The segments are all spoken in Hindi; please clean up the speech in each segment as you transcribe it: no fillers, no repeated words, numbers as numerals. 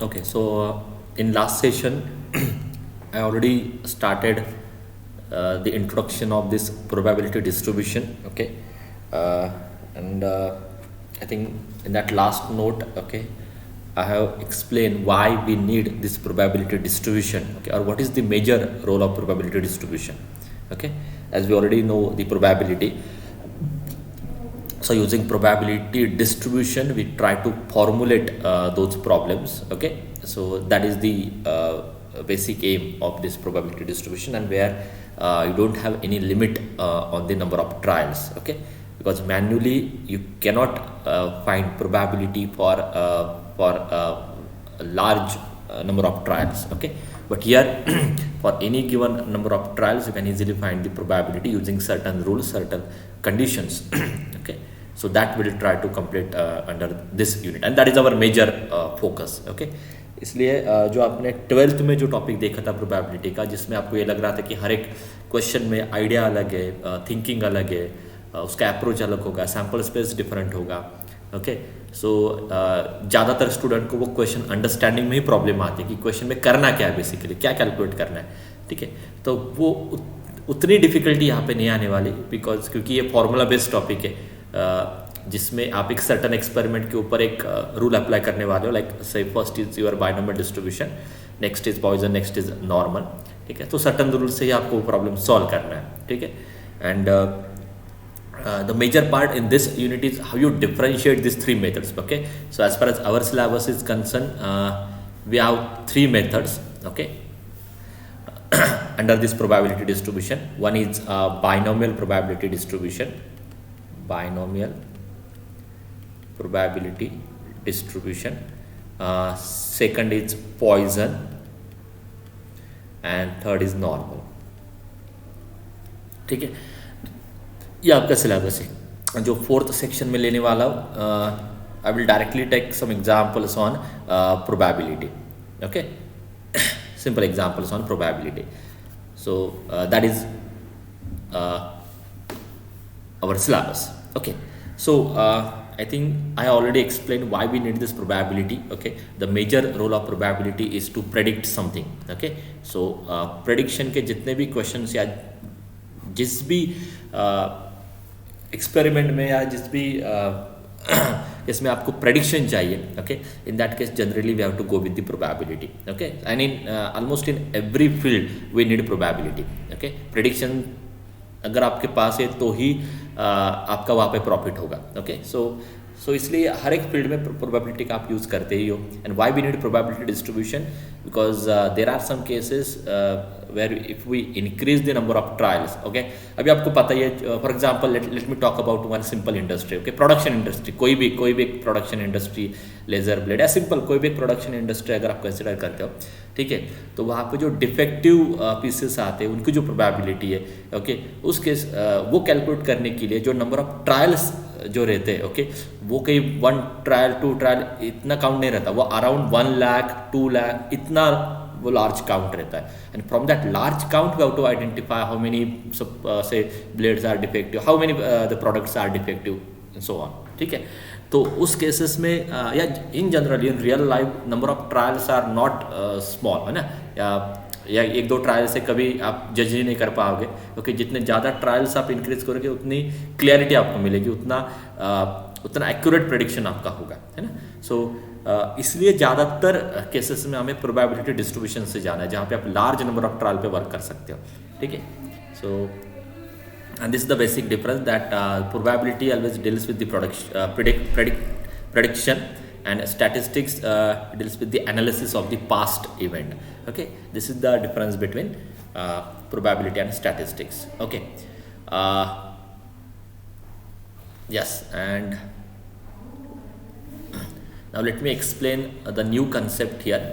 Okay, so in last session, I already started the introduction of this probability distribution. Okay, uh, and I think in that last note, okay, I have explained why we need this probability distribution. Okay, or what is the major role of probability distribution. Okay, as we already know the probability, so using probability distribution we try to formulate those problems. Okay, so that is the basic aim of this probability distribution, and where you don't have any limit on the number of trials. Okay, because manually you cannot find probability for a large number of trials. Okay, but here for any given number of trials you can easily find the probability using certain rules, certain conditions. Okay, so that will try to complete under this unit, and that is our major focus. Okay, इसलिए जो आपने 12th में जो टॉपिक देखा था प्रोबेबिलिटी का, जिसमें आपको ये लग रहा था कि हर एक क्वेश्चन में आइडिया अलग है, थिंकिंग अलग है, उसका अप्रोच अलग होगा, सैम्पल स्पेस डिफरेंट होगा. ओके, सो ज़्यादातर स्टूडेंट को वो क्वेश्चन अंडरस्टैंडिंग में ही प्रॉब्लम आती है कि क्वेश्चन में करना क्या है, बेसिकली क्या कैलकुलेट करना है. ठीक है, तो वो उतनी डिफिकल्टी यहाँ पे नहीं आने वाली, बिकॉज क्योंकि ये फॉर्मूला बेस्ड टॉपिक है, जिसमें आप एक सर्टन एक्सपेरिमेंट के ऊपर एक रूल अप्लाई करने वाले हो. Like say first is your binomial distribution, next is Poisson, next is normal. ठीक है, तो सर्टन रूल से ही आपको प्रॉब्लम सॉल्व करना है. ठीक है, and the major part in this unit is how you differentiate these three methods. Okay, so as far as our syllabus is concerned, we have three methods. Okay, under this probability distribution. One is binomial probability distribution, binomial probability distribution. Second is Poisson, and third is normal. ठीक है, ये आपका सिलेबस है जो फोर्थ सेक्शन में लेने वाला हूँ. I will directly take some examples on probability. Okay, simple examples on probability. So that is our syllabus. Okay, so I think I already explained why we need this probability. Okay, the major role of probability is to predict something. Okay, so prediction के जितने भी questions या जिस भी एक्सपेरिमेंट में या जिस भी इसमें आपको प्रेडिक्शन चाहिए. Okay, in that case generally we have to go with the probability. Okay, and in almost in every field we need probability. Okay, prediction अगर आपके पास है तो ही आपका वहाँ पे प्रॉफिट होगा. ओके, सो इसलिए हर एक फील्ड में प्रोबेबिलिटी का आप यूज़ करते ही हो. And why we need probability distribution, because there are some cases where if we increase the number of trials. Okay, अभी आपको पता ही है, for example let me talk about one simple industry. Okay, production industry, कोई भी एक प्रोडक्शन इंडस्ट्री, लेजर ब्लेड या सिंपल कोई भी एक प्रोडक्शन इंडस्ट्री अगर आप कंसिडर करते हो. ठीक है, तो वहाँ पे जो डिफेक्टिव पीसेस आते हैं उनकी जो प्रोबेबिलिटी है, ओके, उस केस वो कैलकुलेट करने के लिए जो नंबर ऑफ ट्रायल्स जो रहते हैं, ओके, वो कहीं 1 ट्रायल 2 ट्रायल इतना काउंट नहीं रहता, वो अराउंड 1 लाख 2 लाख इतना वो लार्ज काउंट रहता है. And from that large count we have to identify how many say blades are defective, how many the products are defective and so on. ठीक है, तो उस केसेस में या in general in real life number of trials are not small, है ना, या 1-2 ट्रायल से कभी आप जज ही नहीं कर पाओगे. क्योंकि जितने ज़्यादा ट्रायल्स आप इंक्रीज करोगे उतनी क्लियरिटी आपको मिलेगी, उतना एक्यूरेट प्रेडिक्शन आपका होगा, है ना. सो इसलिए ज़्यादातर केसेस में हमें प्रोबेबिलिटी डिस्ट्रीब्यूशन से जाना है, जहाँ पे आप लार्ज नंबर ऑफ ट्रायल पे वर्क कर सकते हो. ठीक है, सो and this is the basic difference that probability always deals with the prediction, and statistics deals with the analysis of the past event. Okay, this is the difference between probability and statistics. Okay, yes, and now let me explain the new concept here,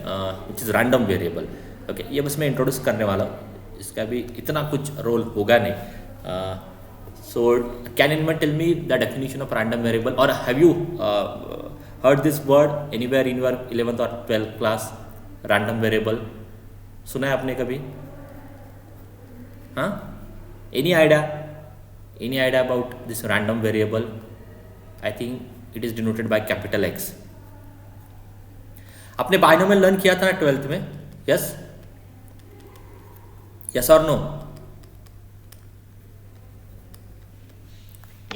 which is random variable. Okay, ये बस मैं इंट्रोड्यूस करने वाला हूँ, इसका भी इतना कुछ रोल होगा नहीं. So can anyone tell me the definition of random variable, or have you heard this word anywhere in your 11th or 12th class? Random variable सुना है आपने कभी? हाँ, any idea about this random variable? I think it is denoted by capital X. आपने बाइनोमियल लर्न किया था ना 12th में? यस, यस और नो?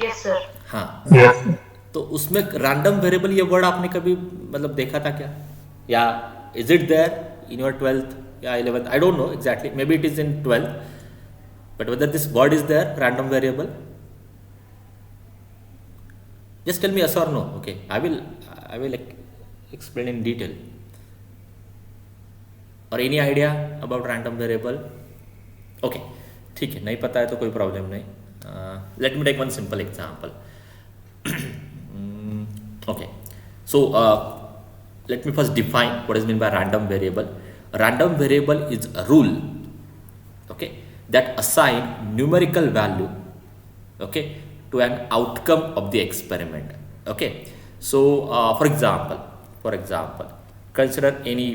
Yes sir. हाँ, Yes. तो उसमें रैंडम वेरिएबल ये वर्ड आपने कभी मतलब देखा था क्या, या is it there in your 12th या 11th? I don't know exactly, maybe it is in 12th, but whether this word is there, random variable? Just tell me yes or no. Okay, I will explain in detail. और any idea about random variable? Okay, ठीक है, नहीं पता है तो कोई प्रॉब्लम नहीं. Let me take one simple example. Okay, so let me first define what is meant by random variable. Random variable is a rule, okay, that assign numerical value, okay, to an outcome of the experiment. Okay, so for example, consider any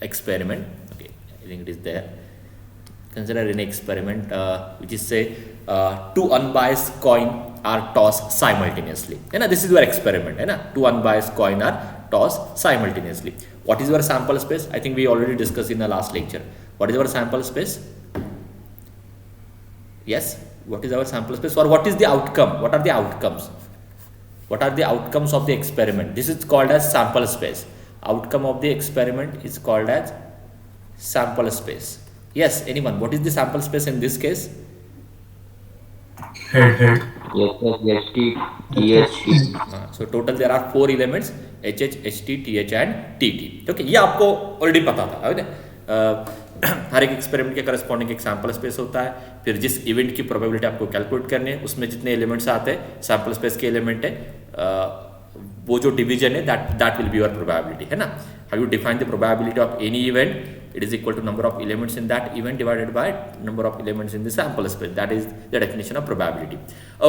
experiment. Okay, I think it is there. Consider an experiment which is say two unbiased coin are tossed simultaneously. है ना, this is your experiment, है ना, two unbiased coin are tossed simultaneously. What is your sample space? I think we already discussed in the last lecture. What is our sample space? Yes, what is our sample space, or what is the outcome? What are the outcomes? What are the outcomes of the experiment? This is called as sample space. Outcome of the experiment is called as sample space. Yes, anyone? What is the sample space in this case? Head. So total there are 4 elements, HH, HT, TH and TT. Okay, ये आपको ऑलरेडी पता था, है ना? हर एक एक्सपेरिमेंट के करस्पॉन्डिंग एक सैम्पल स्पेस होता है, फिर जिस इवेंट की प्रोबेबिलिटी आपको कैलकुलेट करनी है उसमें जितने एलिमेंट्स आते हैं सैम्पल स्पेस के एलिमेंट है, वो जो डिवीजन है that will be your probability, है ना? How you define the probability of any event? It is equal to number of elements in that event divided by number of elements in the sample space. That is the definition of probability.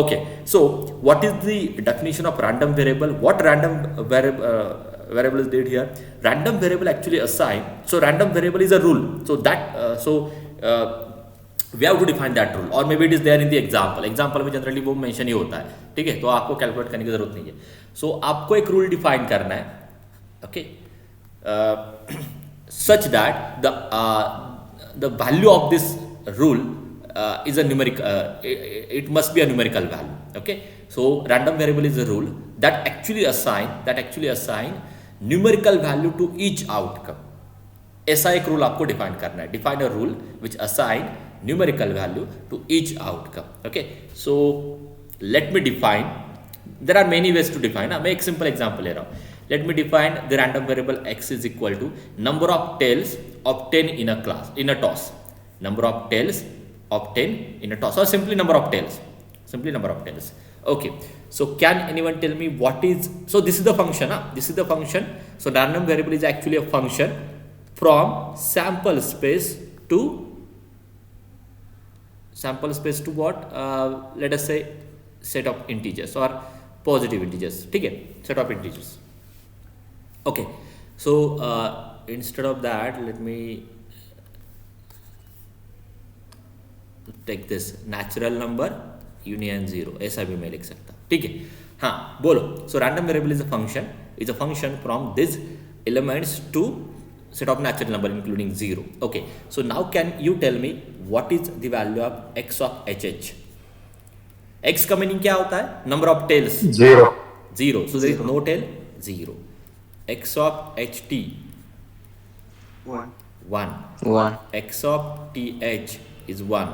Okay, so what is the definition of random variable? What random variable is did here? Random variable actually assign. So random variable is a rule. So that we have to define that rule, or maybe it is there in the example. Example में generally वो mention ही होता है, ठीक है? तो आपको calculate करने की जरूरत नहीं है. So आपको एक rule define करना है, okay? Such that the value of this rule is a numeric, it must be a numerical value. Okay, so random variable is a rule that actually assign numerical value to each outcome. ऐसा एक rule आपको define करना है. Define a rule which assign numerical value to each outcome. Okay, so let me define. There are many ways to define. मैं एक simple example ले रहा हूँ. Let me define the random variable x is equal to number of tails obtained in a toss. Number of tails obtained in a toss, or simply number of tails. Okay, so can anyone tell me what is? So this is the function. This is the function. So random variable is actually a function from sample space to what? Let us say set of integers or positive integers. ठीक है, set of integers. Okay, so instead of that, let me take this natural number union 0. ऐसा भी मैं लिख सकता, ठीक है? हाँ, बोलो. So random variable is a function from these elements to set of natural number including 0. Okay, so now can you tell me what is the value of x of HH? X का मीनिंग क्या होता है? Number of tails. 0. So there is no tail, 0. X of HT 1. X of TH is 1,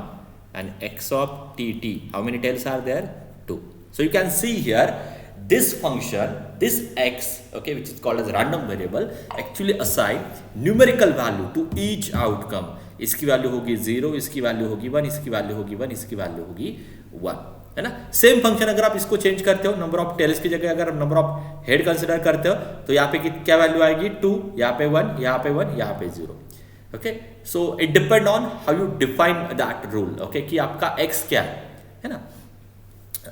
and X of TT, how many tails are there? 2. So you can see here this function, this x, okay, which is called as random variable, actually assign numerical value to each outcome. इसकी वैल्यू होगी 0, इसकी वैल्यू होगी 1, इसकी वैल्यू होगी 1, इसकी वैल्यू होगी 1, है ना? सेम फंक्शन अगर आप इसको चेंज करते हो, नंबर ऑफ टेल्स की जगह अगर नंबर ऑफ हेड कंसिडर करते हो, तो यहाँ पे क्या वैल्यू आएगी? 2, यहाँ पे 1, यहाँ पे 1, यहाँ पे 0. Okay, so it depend on how you define that rule. Okay, कि आपका x क्या है ना?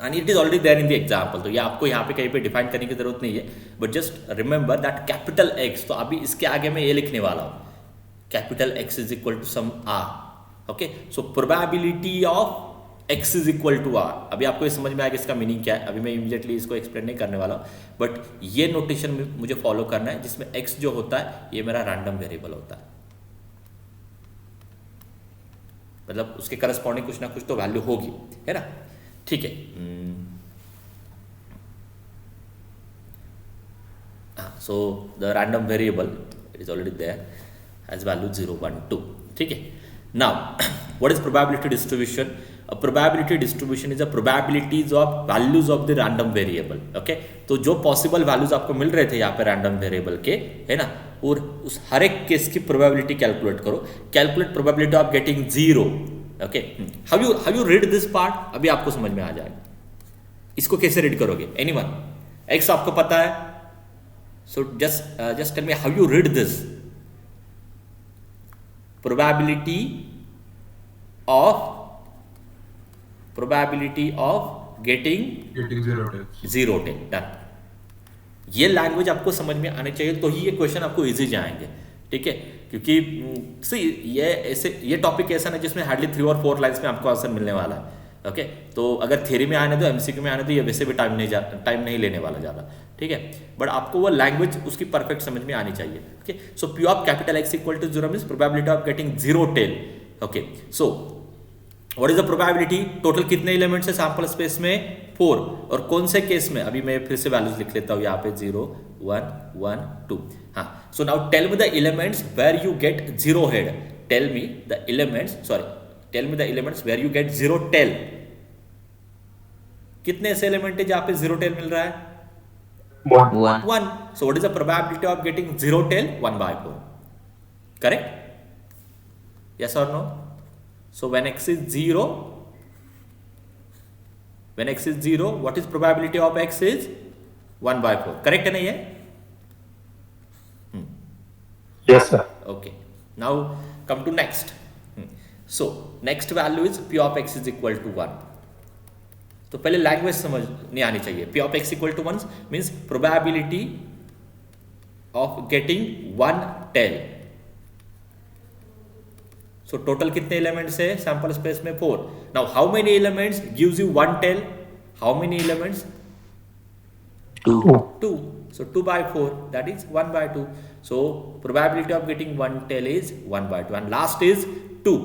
And it is already there in the example. तो ये आपको यहाँ पे कहीं पे डिफाइन करने की जरूरत नहीं है, but just remember that capital X. तो अभी इसके आगे मैं ये लिखने वाला हूँ, capital X is equal to some R. Okay, so probability of x is equal to R. अभी आपको ये समझ में आएगा इसका मीनिंग क्या है, अभी मैं इमीडिएटली इसको एक्सप्लेन नहीं करने वाला हूँ, बट ये नोटेशन मुझे फॉलो करना है जिसमें x जो होता है ये मेरा रैंडम वेरिएबल होता है, मतलब उसके करस्पॉन्डिंग कुछ ना कुछ तो वैल्यू होगी, है ना। ठीक है, so the random variable it is already there as value 0 1 2। ठीक है, now what is probability distribution? A probability distribution is a probabilities of values of the random variable. Okay, तो जो पॉसिबल वैल्यूज आपको मिल रहे थे यहाँ पे रैंडम वेरिएबल के, है ना, और उस हर एक केस की प्रोबेबिलिटी कैलकुलेट करो। Calculate probability of getting 0। Okay, how you read this part अभी आपको समझ में आ जाएगा। इसको कैसे रीड करोगे? एनीवन? एक्स आपको पता है, so just tell me how you read this probability of getting 0 10 done. ये लैंग्वेज आपको समझ में आनी चाहिए तो ही ये क्वेश्चन आपको इजी जाएंगे। ठीक है, क्योंकि ये टॉपिक ऐसा ना जिसमें हार्डली 3 और 4 लाइंस में आपको आंसर मिलने वाला है। ओके, तो अगर थ्योरी में आने दो, एमसीक्यू में आने दो, ये वैसे भी टाइम नहीं लेने वाला ज़्यादा। ठीक है, बट आपको वो लैंग्वेज उसकी परफेक्ट समझ में आनी चाहिए। Okay, so P of capital X equal to 0 means probability of getting 0 tail. Okay, so what is the probability? Total कितने एलिमेंट्स है सैंपल स्पेस में? 4। और कौन से केस में? अभी मैं फिर से वैल्यूज लिख लेता हूँ यहाँ पे 0 1 1 2। हाँ, so now tell me the elements where you get 0 head. Tell me the elements where you get 0 tail. कितने ऐसे एलिमेंट है जहाँ पे 0 टेल मिल रहा है? 1। So what is the probability of getting 0 tail? 1/4। Correct? Yes और no? So when x is 0, what is probability of x is 1/4. Correct है ना ये? Yes sir. Okay. Now come to next. So next value is p of x is equal to 1. तो पहले लैंग्वेज समझ नहीं आनी चाहिए। p of x equal to 1 means probability of getting 1 tail. So total कितने एलिमेंट्स है सैंपल स्पेस में? 4। Now how many elements gives you 1 tail? How many elements? 2। So 2/4, that is 1/2. So probability of getting 1 tail is 1/2 and last is 2.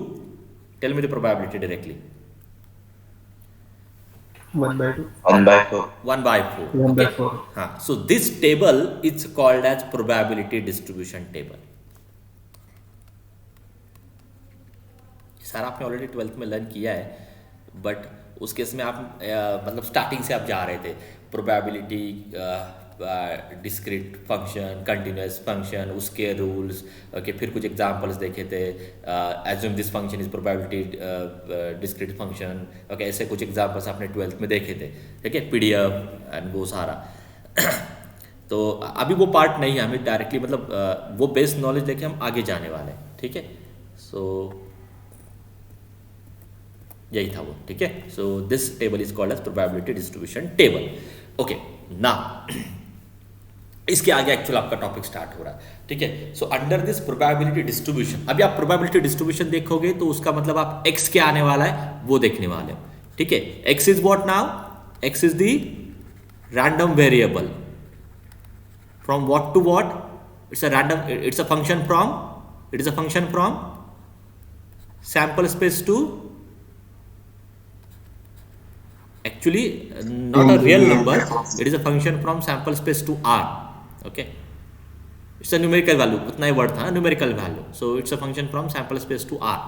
Tell me the probability directly. 1/2. 1/4. 1/4. 1/4. हाँ, so this table is called as probability distribution table. सारा आपने ऑलरेडी 12th में लर्न किया है, बट उस केस में आप मतलब स्टार्टिंग से आप जा रहे थे। Probability, discrete function, continuous function, उसके रूल्स। ओके, फिर कुछ एग्जांपल्स देखे थे। Assume this function is probability discrete function. Okay, ऐसे कुछ एग्जांपल्स आपने 12th में देखे थे। ठीक है, पीडीएफ एंड वो सारा तो अभी वो पार्ट नहीं है, हमें डायरेक्टली मतलब वो बेस नॉलेज देके हम आगे जाने वाले हैं। ठीक है, सो यही था वो। ठीक है, so this table is called as probability distribution table. Okay, now इसके आगे एक्चुअल आपका टॉपिक स्टार्ट हो रहा है। ठीक है, so under this probability distribution, अभी आप प्रोबेबिलिटी डिस्ट्रीब्यूशन देखोगे तो उसका मतलब आप x क्या आने वाला है वो देखने वाले हो। ठीक है, x is what now? x is the random variable from what to what? It's a random, it's a function from sample space to actually not a real number, it is a function from sample space to R. Okay, it's a numerical value, उतना ही word था, numerical value, so it's a function from sample space to R.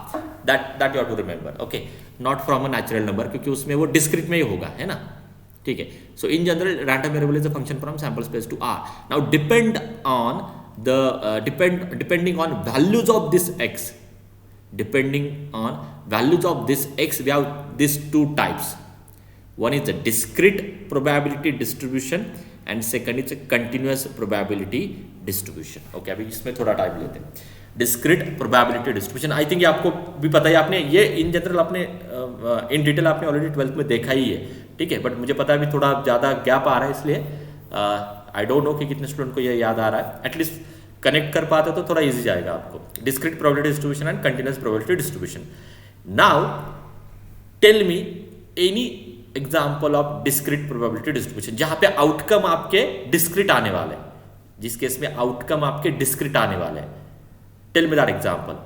that you have to remember. Okay, not from a natural number, क्योंकि उसमें वो discrete में ही होगा, है ना। ठीक है, so in general random variable is a function from sample space to R. Now depending on values of this x, we have these two types. One is the discrete probability distribution and second is a continuous probability distribution. Okay, अभी इसमें थोड़ा टाइम लेते हैं। discrete probability distribution, I think ये आपको भी पता है, आपने ये इन जनरल आपने इन डिटेल आपने ऑलरेडी 12th में देखा ही है। ठीक है, बट मुझे पता है अभी थोड़ा ज़्यादा गैप आ रहा है, इसलिए आई डोंट नो कि कितने स्टूडेंट को ये याद आ रहा है। एटलीस्ट कनेक्ट कर पाते तो थोड़ा ईजी जाएगा आपको। discrete probability distribution and continuous probability distribution. Now tell me any example of discrete probability distribution जहां पे आउटकम आपके डिस्क्रीट आने वाले हैं, जिस केस में आउटकम आपके डिस्क्रीट आने वाले हैं. Tell me that example,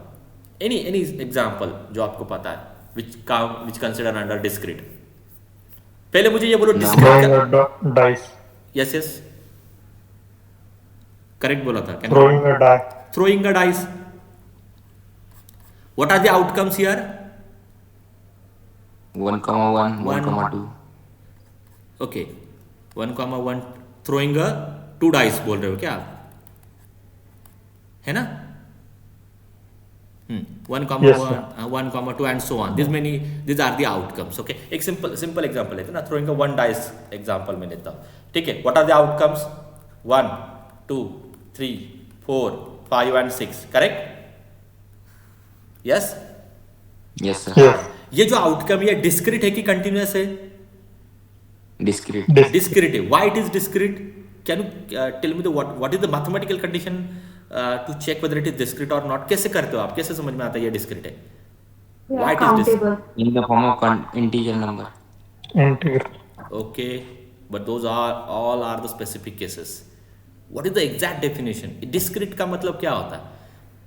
any example जो आपको पता है विच कंसिडर अंडर डिस्क्रीट. पहले मुझे ये बोलो Throwing discrete. a dice. Yes yes correct बोला था. Throwing a die. Throwing a dice. What are the outcomes here? 1,1, 1,2. Okay, 1,1 throwing a 2 dice बोल रहे हो क्या आप, है ना? 1,1, Yes, sir. 1,2 and so on. These are the outcomes. Okay, एक simple example लेते हैं ना, throwing a 1 dice example में लेता हूँ. ठीक है, what are the outcomes? 1, 2, 3, 4, 5 and 6. Correct? Yes? Yes, sir. Yes. ये जो आउटकम ये डिस्क्रीट है कि कंटिन्यूअस है? Discrete. Discrete है. Why it is discrete? Can you tell me what is the mathematical condition to check whether it is discrete or not? कैसे करते हो आप, कैसे समझ में आता है ये डिस्क्रीट है? Yeah, Why it is countable. In the form of integer number. Integral. Okay, but those are all are the specific cases. What is the exact definition? Discrete का मतलब क्या होता है?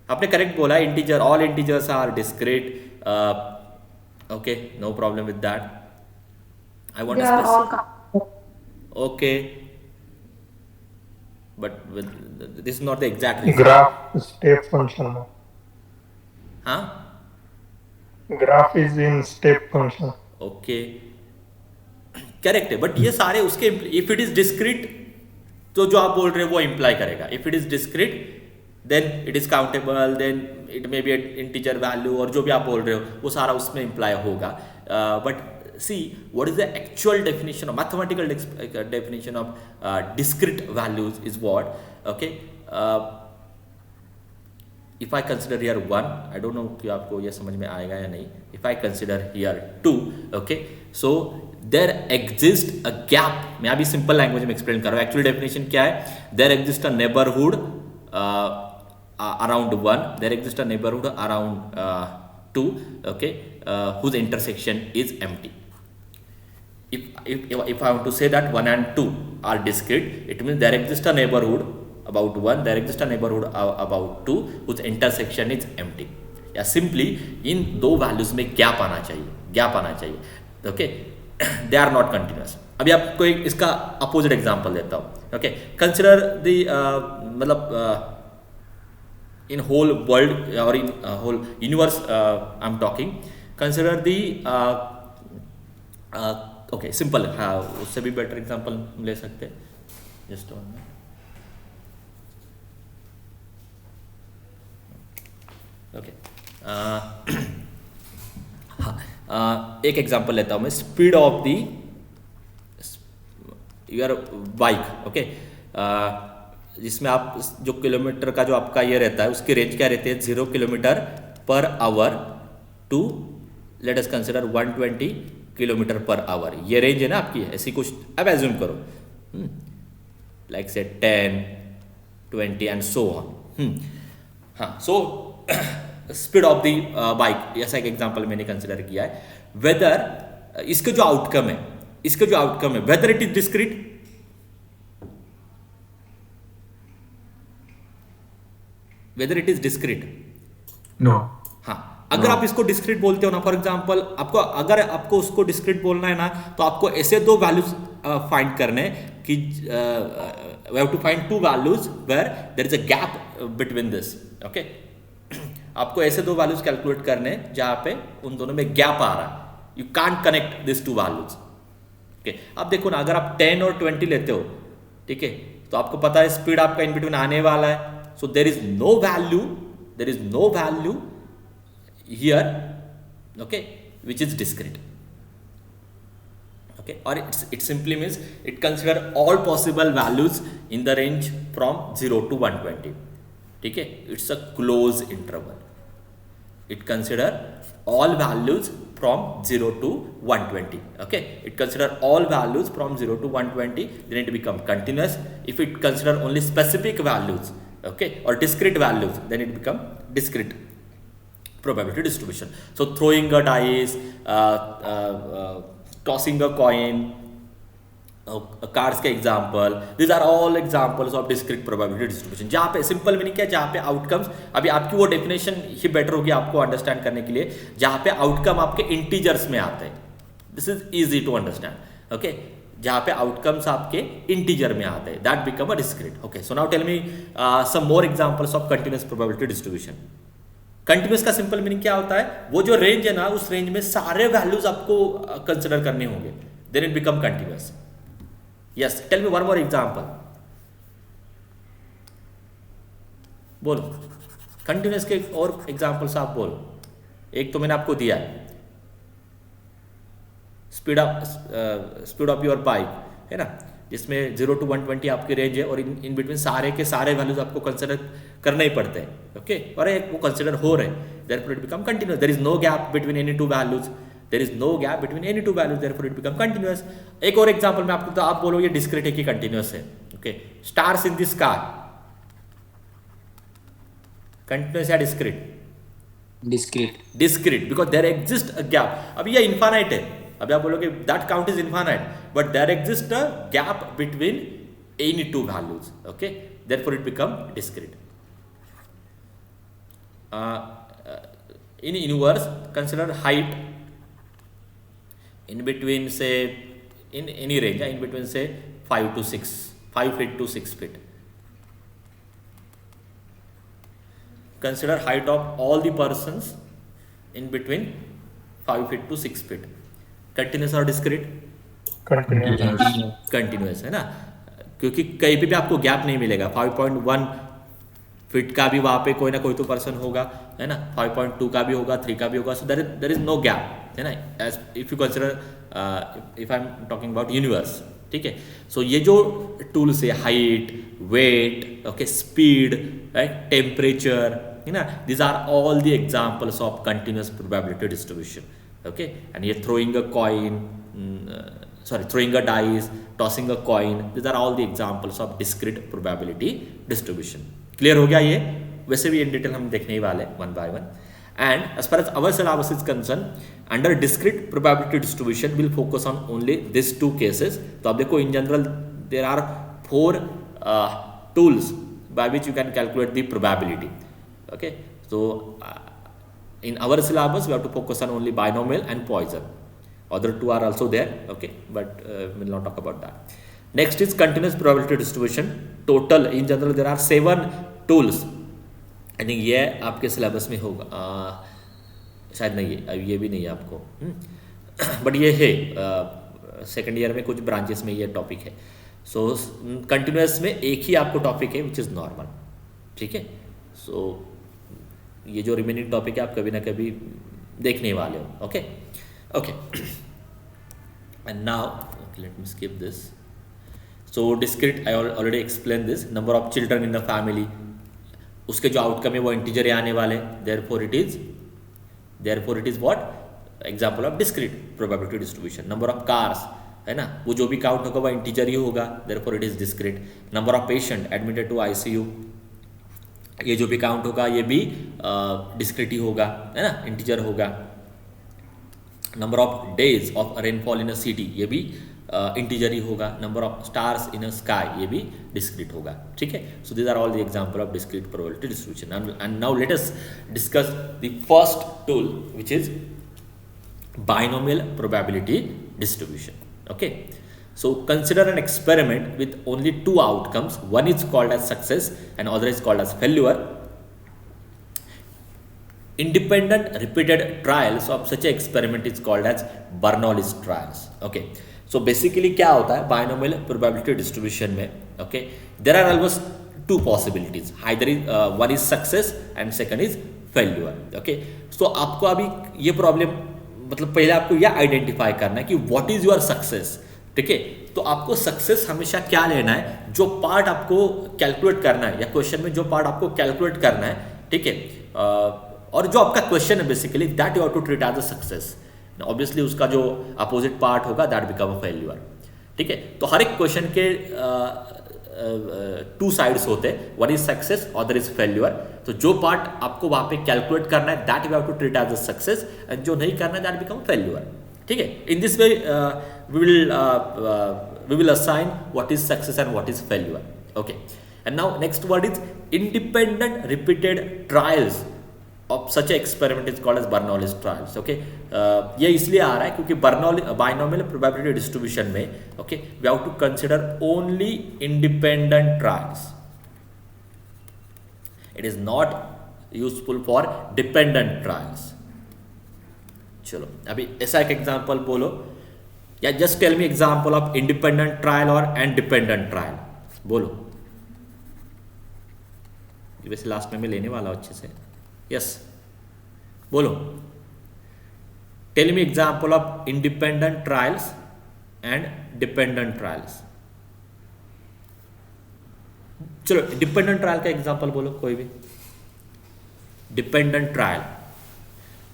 आपने करेक्ट बोला, integer, all integers are discrete. Okay, no problem with that. I want They a are all specific. countable. Okay, but this is not the exact reason. Graph step function. हाँ? Graph is in step function. Okay correct है, बट ये सारे उसके इफ इट इज डिस्क्रीट तो जो आप बोल रहे हो वो इंप्लाई करेगा. If it is discrete then it is countable, then it may be integer value और जो भी आप बोल रहे हो वो सारा उसमें इंप्लाई होगा. But see what is the actual definition of mathematical definition of discrete values is what. Okay, if I consider here 1, I don't know कि आपको ये समझ में आएगा या नहीं. If I consider here 2, okay, so there exists a gap. मैं अभी simple language में explain कर रहा हूँ. Actual definition क्या है? There exists a neighborhood around 1. There exists a neighborhood around 2, okay, whose intersection is empty. If I want to say that 1 and 2 are discrete, it means there exists a neighborhood about 1, there exists a neighborhood about 2 whose intersection is empty. या simply इन दो वैल्यूज में गैप आना चाहिए. Okay, they are not continuous. अभी आपको एक इसका अपोजिट एग्जांपल देता हूँ. ओके, कंसिडर द मतलब इन होल वर्ल्ड और in whole universe I am talking. Consider the okay simple, हाँ उससे भी बेटर एग्जांपल ले सकते हैं. Just one minute. ओके, एक एग्जांपल लेता हूँ मैं. Speed of the your bike. Okay, जिसमें आप जो किलोमीटर का जो आपका ये रहता है उसकी रेंज क्या रहती है? 0 kilometre per hour to let us consider 120 kilometre per hour. ये रेंज है ना आपकी, ऐसी कुछ अब एज्यूम करो, लाइक से 10, 20 एंड सो ऑन. हाँ, so speed of the bike ऐसा एक एग्जांपल मैंने कंसिडर किया है. वेदर इसका जो आउटकम है whether it is discrete. Whether it is discrete. No. हाँ, अगर आप इसको डिस्क्रीट बोलते हो ना, फॉर एग्जांपल अगर आपको उसको डिस्क्रीट बोलना है ना, तो आपको ऐसे दो वैल्यूज फाइंड करने कि we have to find two values where there is a gap between this. Okay, आपको ऐसे दो वैल्यूज कैलकुलेट करने जहां पे उन दोनों में गैप आ रहा है. You can't connect this to values. Okay, अब देखो ना, अगर आप 10 और 20 लेते हो, ठीक है, तो आपको पता है स्पीड आपका इन बिटवीन आने वाला है. So there is no value here, okay, which is discrete. Okay, or it simply means it consider all possible values in the range from 0 to 120. ठीक है, it's a closed interval. It consider all values from 0 to 120. Okay, it consider all values from 0 to 120, then it become continuous. If it consider only specific values, okay, or discrete values, then it become discrete probability distribution. So throwing a dice, tossing a coin, cards के example, this are all examples of discrete probability distribution. जहाँ पे सिंपल मीनिंग क्या है, जहाँ पे आउटकम्स, अभी आपकी वो डेफिनेशन ही बेटर होगी आपको अंडरस्टैंड करने के लिए, जहाँ पे आउटकम आपके इंटीजर्स में आते हैं, this is easy to understand, okay. जहाँ पे आउटकम्स आपके इंटीजर में आते हैं, that become a discrete, okay. So now tell me some more examples of continuous probability distribution. Continuous का सिंपल मीनिंग क्या होता है, वो जो रेंज है ना, उस रेंज में सारे वैल्यूज आपको कंसिडर करने होंगे, then it become continuous. Yes, tell me one more example, बोलो कंटिन्यूअस के और एग्जाम्पल्स आप बोलो। एक तो मैंने आपको दिया है, स्पीड ऑफ योर बाइक, है ना, जिसमें 0 to 120 आपकी रेंज है, और इन बिटवीन सारे के सारे वैल्यूज आपको कंसिडर करने ही पड़ते हैं, ओके। और एक वो कंसिडर हो रहे हैं, therefore it become continuous. There is no gap between any two values, there is no gap between any two values, therefore it become continuous. एक और एग्जांपल में आपको, तो आप बोलो ये डिस्क्रीट है कि कंटिन्यूअस है, okay. Stars in the sky, continuous या discrete? Discrete. Discrete, because there exist a gap. अभी ये इनफाइनाइट है, अभी आप बोलोगे that count is infinite, but there exist a gap between any two values, okay, therefore it become discrete. in universe, consider height in between, say, in any range, in between say 5 feet to 6 feet. Consider height of all the persons in between 5 feet to 6 feet. Continuous or discrete? Continuous. Continuous है ना, क्योंकि कहीं पे भी आपको गैप नहीं मिलेगा। 5.1 फीट का भी वहाँ पे कोई ना कोई तो पर्सन होगा, है ना, 5.2 का भी होगा, 3 का भी होगा, so there is no gap, है ना। As if you consider, if I am talking about universe, ठीक है। सो ये जो टूल्स है, height, weight, okay, speed, right, temperature, है ना, these are all the examples of continuous probability distribution, okay। and ये throwing a coin, throwing a dice, tossing a coin, these are all the examples of discrete probability distribution। clear हो गया ये? वैसे भी in detail हम देखने ही वाले one by one। and as far as our syllabus is concerned, under discrete probability distribution we'll focus on only these two cases। तो आप देखो, in general there are 4 tools by which you can calculate the probability, okay। so in our syllabus we have to focus on only binomial and Poisson, other two are also there, okay, but we'll not talk about that। next is continuous probability distribution। total in general there are 7 tools, I think ये आपके syllabus में होगा, शायद नहीं है, ये भी नहीं है आपको, बट ये है सेकेंड ईयर में कुछ ब्रांचेस में ये टॉपिक है। सो कंटिन्यूस में एक ही आपको टॉपिक है विच इज़ नॉर्मल, ठीक है। सो ये जो रिमेनिंग टॉपिक है आप कभी ना कभी देखने वाले हो, okay okay. And now let me skip this. So discrete I already explain this, number of children in the family, उसके जो आउटकम है वो इंटीजर आने वाले, therefore it is what, example of discrete probability distribution. Number of cars, है ना, वो जो भी काउंट होगा वो इंटीजर ही होगा, therefore it is discrete. Number of patient admitted to ICU, ये जो भी काउंट होगा ये भी डिस्क्रीट ही होगा, है ना, इंटीजर होगा। Number of days of rainfall in a city, ये भी इंटीजर ही होगा। Number of stars in a sky, ये भी डिस्क्रीट होगा, ठीक है। So these are all the example of discrete probability distribution. And now let us discuss the first tool which is binomial probability distribution, okay। so consider an experiment with only 2 outcomes, one is called as success and other is called as failure। independent repeated trials of such a experiment is called as Bernoulli's trials, okay। so basically क्या होता है binomial probability distribution में, okay, there are almost 2 possibilities, either is one is success and second is failure, okay। so आपको अभी ये प्रॉब्लम, मतलब पहले आपको यह आइडेंटिफाई करना है कि व्हाट इज योर सक्सेस, ठीक है। तो आपको सक्सेस हमेशा क्या लेना है, जो पार्ट आपको कैलकुलेट करना है, या क्वेश्चन में जो पार्ट आपको कैलकुलेट करना है, ठीक है, और जो आपका क्वेश्चन है basically that you have to treat as a success. Obviously उसका जो अपोजिट पार्ट होगा दैट बिकम अ फेल्यूर, ठीक है। तो हर एक क्वेश्चन के 2 साइड्स होते हैं, one is success other is failure. तो जो पार्ट आपको वहां पे कैलकुलेट करना है that you have to treat as a success, and जो नहीं करना है दैट बिकम फेल्यूर, ठीक है. In this way we will assign what is success and what is failure. Okay, and now next word is independent repeated trials of such an experiment is called as Bernoulli's trials. Okay, ये इसलिए आ रहा है क्योंकि बाइनोमियल प्रोबेबिलिटी डिस्ट्रीब्यूशन में okay we have to consider only independent trials. It is not useful for dependent trials. चलो अभी ऐसा एक एग्जांपल बोलो या just tell me example of independent trial और एंड डिपेंडेंट ट्रायल बोलो. वैसे लास्ट में मैं लेने वाला हूं अच्छे से. यस बोलो. Tell me example of independent trials and dependent trials. चलो डिपेंडेंट ट्रायल का एग्जांपल बोलो कोई भी. डिपेंडेंट ट्रायल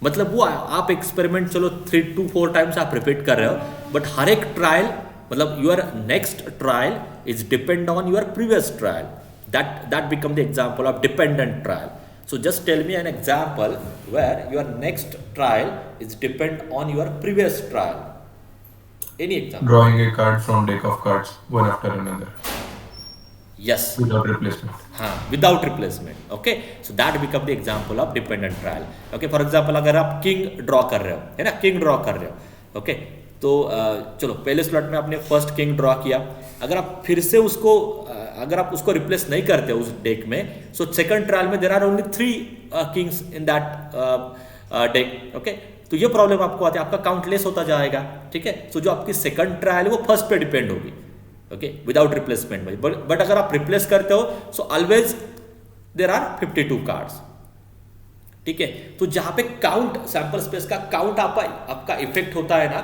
मतलब वो आप एक्सपेरिमेंट चलो 3 to 4 टाइम्स आप रिपीट कर रहे हो, बट हर एक ट्रायल मतलब your next trial is depend on your previous trial. That become the example of dependent trial. So just tell me an example where your next trial is depend on your previous trial. Any example. Drawing a card from deck of cards one after another Yes. without replacement. हाँ without replacement. Okay so that become the example of dependent trial. Okay for example अगर आप किंग ड्रॉ कर रहे हो है ना, किंग ड्रॉ कर रहे हो. ओके तो चलो पहले स्लॉट में आपने फर्स्ट किंग ड्रॉ किया. अगर आप फिर से उसको अगर आप उसको रिप्लेस नहीं करते उस डेक में, सो सेकंड ट्रायल में there are only 3 kings in that deck. Okay तो ये प्रॉब्लम आपको आती है, आपका काउंट लेस होता जाएगा. ठीक है. सो जो आपकी सेकंड ट्रायल है वो फर्स्ट पे डिपेंड होगी. ओके विदाउट रिप्लेसमेंट में. बट अगर आप रिप्लेस करते हो so always there are 52 cards. ठीक है. तो जहां पे काउंट सैंपल स्पेस का काउंट आपका इफेक्ट होता है ना,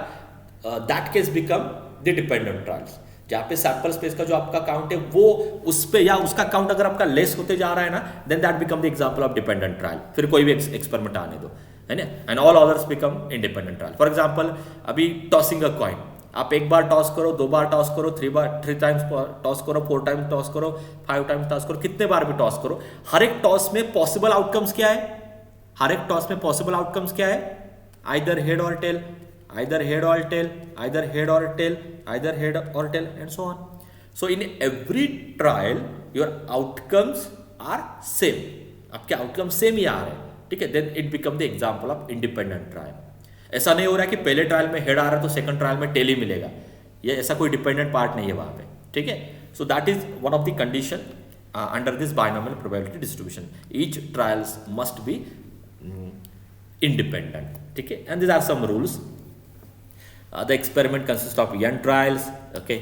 that case become the dependent trials. जहां पे सैंपल स्पेस का जो आपका काउंट है वो उस पे या उसका काउंट अगर आपका लेस होते जा रहा है ना, then that become the example of dependent trial. फिर कोई भी एक्सपेरिमेंट आने दो है ना, and all others become independent trial. For example अभी टॉसिंग अ कॉइन, आप एक बार टॉस करो, 2 बार टॉस करो, 3 टाइम्स टॉस करो, 4 टाइम्स टॉस करो, 5 टाइम्स टॉस करो, कितने बार भी टॉस करो, हर एक टॉस में पॉसिबल आउटकम्स क्या है? हर एक टॉस में पॉसिबल आउटकम्स क्या है? आइदर हेड और टेल, आइदर हेड और टेल, आइदर हेड और टेल, आइदर हेड और tail and so on. So in every trial your outcomes are same. आपके आउटकम सेम ही आ रहे हैं. ठीक है. Then it become the example of independent trial. ऐसा नहीं हो रहा है कि पहले ट्रायल में हेड आ रहा है तो सेकंड ट्रायल में टेल ही मिलेगा. ये ऐसा कोई डिपेंडेंट पार्ट नहीं है वहां पे. ठीक है. So that is one of the condition under this binomial probability distribution. Each trials must be independent. ठीक है. And this are some rules. The experiment consist of n trials. Okay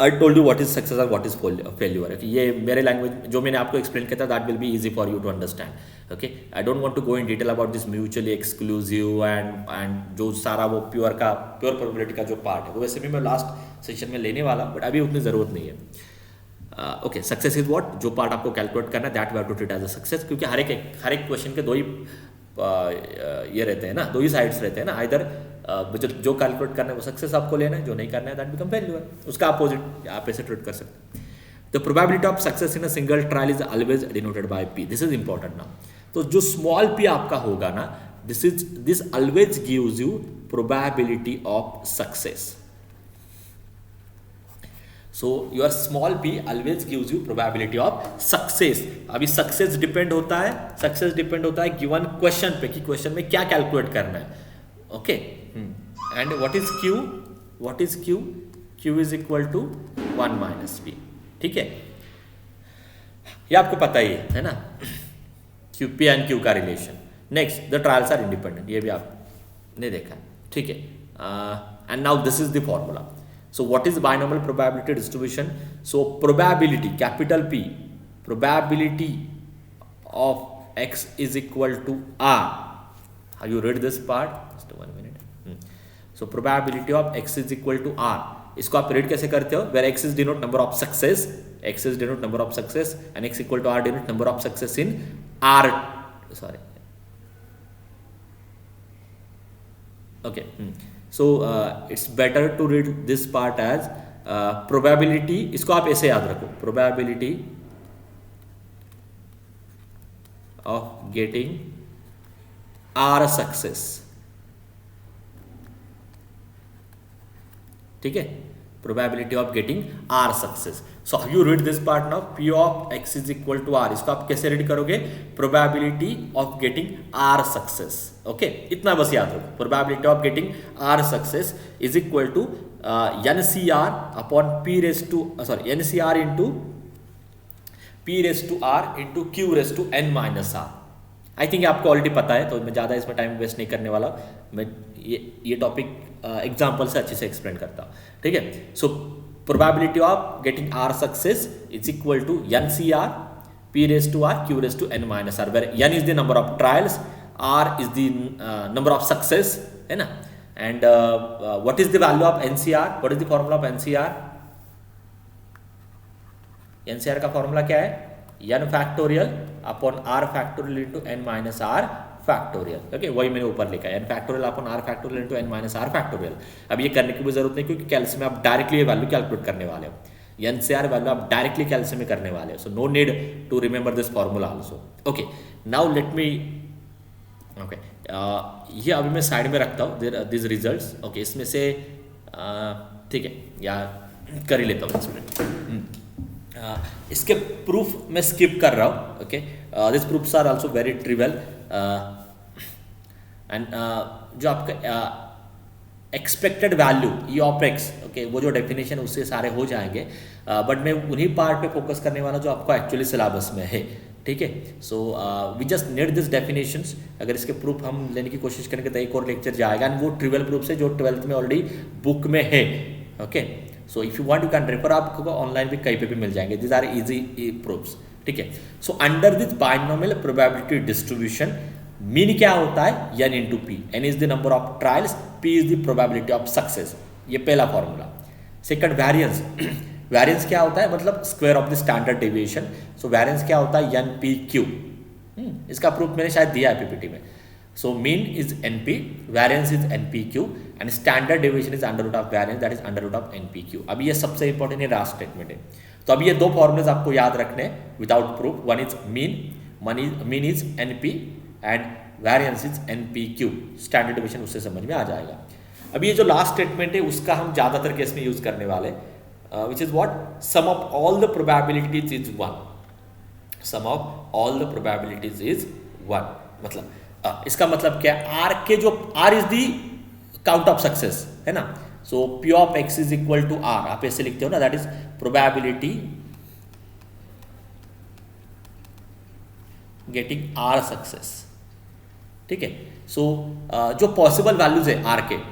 I told you what is success and what is failure. Okay? ये मेरे लैंग्वेज जो मैंने आपको एक्सप्लेन किया था, that will be easy for you to understand. Okay I don't want to go in detail about this mutually exclusive and जो सारा वो प्योर प्रोबेबिलिटी का जो पार्ट है वो वैसे भी मैं लास्ट सेशन में लेने वाला, बट अभी उतनी ज़रूरत नहीं है. ओके सक्सेस इज व्हाट, जो पार्ट आपको कैलकुलेट करना है that we have to treat as a success. क्योंकि हर एक क्वेश्चन के दो ही ये रहते हैं ना, दो ही साइड्स रहते हैं ना. आइदर जो कैलकुलेट करना है वो सक्सेस आपको लेना है, जो नहीं करना है दैट बिकम फेल्यूर. उसका अपोजिट आप ऐसे ट्रीट कर सकते हैं. The probability of success in a single trial is always denoted by P. This is important now. तो जो स्मॉल पी आपका होगा ना, this always gives you probability of success. So your small P always gives you probability of success. अभी सक्सेस डिपेंड होता है गिवन क्वेश्चन पे कि क्वेश्चन में क्या कैलकुलेट करना है. Okay and what is q? Q is equal to 1 minus p. ठीक है. ये आपको पता ही है ना, क्यू पी एंड क्यू का relation. Next the trials are independent. ये भी आपने देखा. ठीक है. And now this is the formula. So what is binomial probability distribution? So probability, capital P, probability of x is equal to R. Have you read this part? Just 1 minute. So probability of x is equal to R. इसको आप read कैसे करते हो? Where x is denote number of success, x is denote number of success, and x equal to R denote number of success in R. Sorry. Okay. So it's better to read this part as probability. इसको आप ऐसे याद रखो, probability of getting R success ठीक है, probability of getting r success. So you read this part now, p of x is equal to r. इसको आप कैसे रीड करोगे, probability of getting r success. Okay, इतना बस याद रखो, probability of getting r success is equal to NCR upon P raise to NCR into P raise to r into Q raise to N minus r. I think आपको ऑलरेडी पता है, तो मैं ज़्यादा इसमें टाइम वेस्ट नहीं करने वाला. मैं ये टॉपिक एग्जाम्पल से अच्छे से एक्सप्लेन करता हूँ, ठीक है. So probability of getting r success is equal to NCR P raise to r Q raise to N minus r, where N is the number of trials, R is the number of success, है ना. And what is the value of NCR? What is the formula of NCR? NCR का फॉर्मूला क्या है, n factorial upon r factorial into n minus r factorial. Okay, वही मैंने ऊपर लिखा है, n factorial upon r factorial into n minus r factorial. अब ये करने की भी जरूरत नहीं, क्योंकि कैल्सी में आप डायरेक्टली ये वैल्यू कैलकुलेट करने वाले हो. NCR वैल्यू आप डायरेक्टली कैल्सी में करने वाले हो, so no need to remember this formula also. Okay, now let me okay, ये अभी मैं साइड में रखता हूँ दिस रिजल्ट्स. ओके, इसमें से ठीक है, या कर ही लेता हूँ इसमें. इसके प्रूफ मैं स्किप कर रहा हूँ. Okay, this proofs are also very trivial. And जो आपका expected value E of x, okay, वो जो डेफिनेशन उससे सारे हो जाएंगे, बट मैं उन्हीं पार्ट पे फोकस करने वाला जो आपको एक्चुअली सिलेबस में है, ठीक है. So we just need this definitions. अगर इसके प्रूफ हम लेने की कोशिश करेंगे तो एक और लेक्चर जाएगा, एंड वो ट्रिवियल प्रूफ है जो 12th में ऑलरेडी बुक में है. Okay, so if you want you can refer, आपको ऑनलाइन भी कहीं पे भी मिल जाएंगे. दिस आर इजी प्रूफ्स, ठीक है. So under this binomial probability distribution, mean क्या होता है, n into P. n is the number of trials, p is the probability of success. ये पहला फॉर्मूला. Second, variance. वेरिएंस क्या होता है, मतलब square of the standard deviation. So variance क्या होता है, NPQ. इसका प्रूफ मैंने शायद दिया है PPT में. So mean is NP, variance is NPQ, and standard deviation is under root of variance, that is under root of NPQ. अब ये सबसे इंपॉर्टेंट है, लास्ट स्टेटमेंट है. तो अब ये दो फॉर्मुलेज आपको याद रखने without proof. One is mean is NP and variance is NPQ. Standard deviation उससे समझ में आ जाएगा. अब ये जो लास्ट स्टेटमेंट है उसका हम ज्यादातर केस में यूज करने वाले, which is what, sum of all the probabilities is 1. Sum of all the probabilities is 1. मतलब इसका मतलब क्या है, R के जो R is the count of success, है ना. So P of X is equal to R, आप ऐसे लिखते हो ना, that is probability getting R success, ठीक है. So जो पॉसिबल वैल्यूज है R के,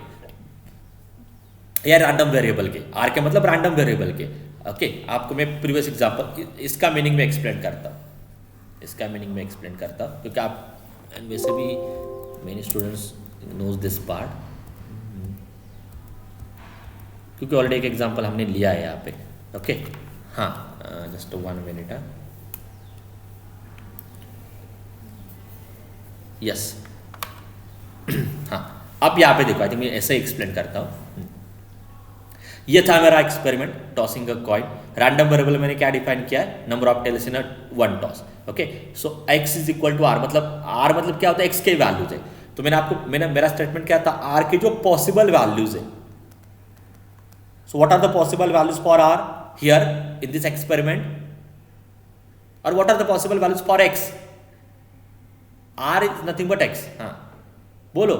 या रैंडम वेरिएबल के, आर के मतलब रैंडम वेरिएबल के. ओके, आपको मैं प्रीवियस एग्जांपल इसका मीनिंग में एक्सप्लेन करता हूँ, क्योंकि आप वैसे भी many students knows this part, क्योंकि ऑलरेडी एक एग्जांपल हमने लिया है यहाँ पे. ओके, हाँ, जस्ट 1 मिनट. यस, हाँ, आप यहाँ पे देखो, आई थिंक मैं ऐसे एक्सप्लेन करता हूँ. ये था मेरा experiment, tossing a coin. Random variable मैंने क्या डिफाइन किया है, number of tails in one toss. Okay, so x is equal to r, मतलब r मतलब क्या होता है, x के वैल्यूज है. तो मेरा स्टेटमेंट क्या था, r के जो पॉसिबल वैल्यूज है. So what are the possible values for r here in this experiment, और what are the possible values for x. r is nothing but x. हाँ, बोलो,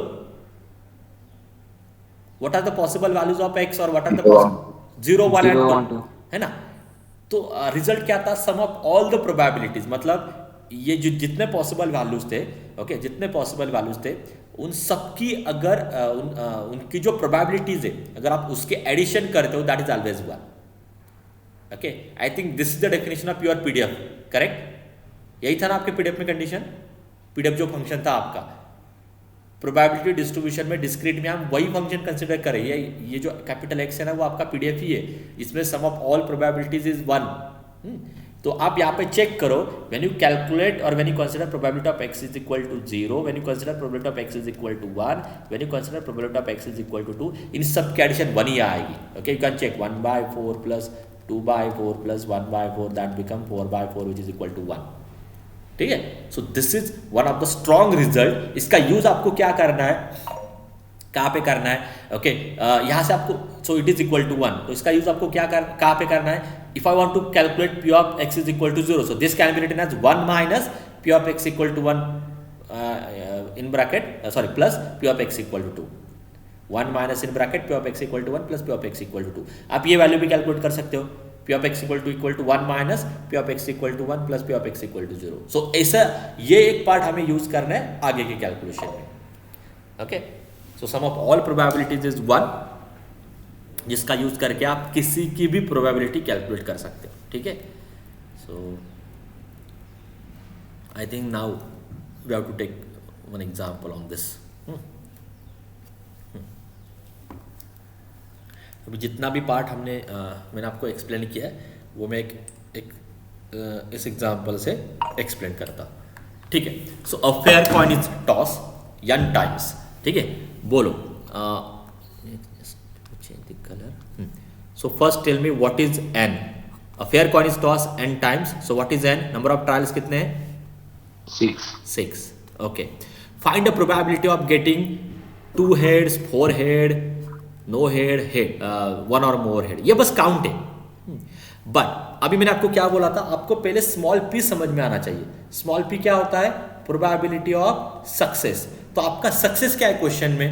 what are the possible values of x और what are the 0, 1 and 2, है ना. तो रिजल्ट क्या था, सम ऑफ ऑल द प्रोबेबिलिटीज, मतलब ये जो जितने पॉसिबल वैल्यूज थे, ओके, जितने पॉसिबल वैल्यूज थे उन सबकी अगर उनकी जो प्रोबेबिलिटीज है, अगर आप उसके एडिशन करते हो, that is always 1. Okay, I think this is the definition of your PDF, correct. यही था ना आपके PDF में कंडीशन. PDF जो फंक्शन था आपका प्रोबेबिलिटी डिस्ट्रीब्यूशन में, डिस्क्रीट में हम वही फंक्शन कंसिडर करें. ये जो कैपिटल X है ना, वो आपका PDF ही है. इसमें sum of all probabilities is 1. तो आप यहाँ पे चेक करो, व्हेन यू कैलकुलेट और when you consider probability of x is equal to 0, when you consider probability of x is equal to 1, when you consider probability of x is equal to 2, इन सब की एडिशन 1 ही आएगी. Okay, you can check 1/4 plus 2/4 plus 1/4, that become 4/4 which is equal to 1. ठीक है. So this is one of the strong result. इसका यूज आपको क्या करना है, कहाँ पे करना है, ओके यहाँ से आपको, so it is equal to 1, तो इसका यूज आपको क्या कहाँ पे करना है, if I want to calculate p of x is equal to 0, so this can be written as 1 minus p of x equal to 1 in bracket sorry plus p of x equal to 2, 1 minus in bracket p of x equal to 1 plus p of x equal to 2। आप ये वैल्यू भी कैलकुलेट कर सकते हो, p of x equal to 1 minus p of x equal to 1 plus p of x equal to 0। So ऐसा ये एक पार्ट हमें यूज करना है आगे के कैलकुलेशन में, okay. So sum of all probabilities is 1, जिसका यूज करके आप किसी की भी प्रोबेबिलिटी कैलकुलेट कर सकते हो, ठीक है। So I think now we have to take one example on this. अभी जितना भी पार्ट हमने मैंने आपको एक्सप्लेन किया है वो मैं इस एग्जांपल से एक्सप्लेन करता, ठीक है। So a fair coin is toss n times, ठीक है। बोलो change the colour. So first tell me what is n। A fair coin is toss n times, so what is n, number of trials कितने हैं, 6, okay. Find the probability of getting 2 heads, 4 head, no head, head 1 और मोर हेड, ये बस काउंट है। बट अभी मैंने आपको क्या बोला था, आपको पहले स्मॉल p समझ में आना चाहिए। स्मॉल p क्या होता है, प्रोबेबिलिटी ऑफ सक्सेस। तो आपका सक्सेस क्या है क्वेश्चन में,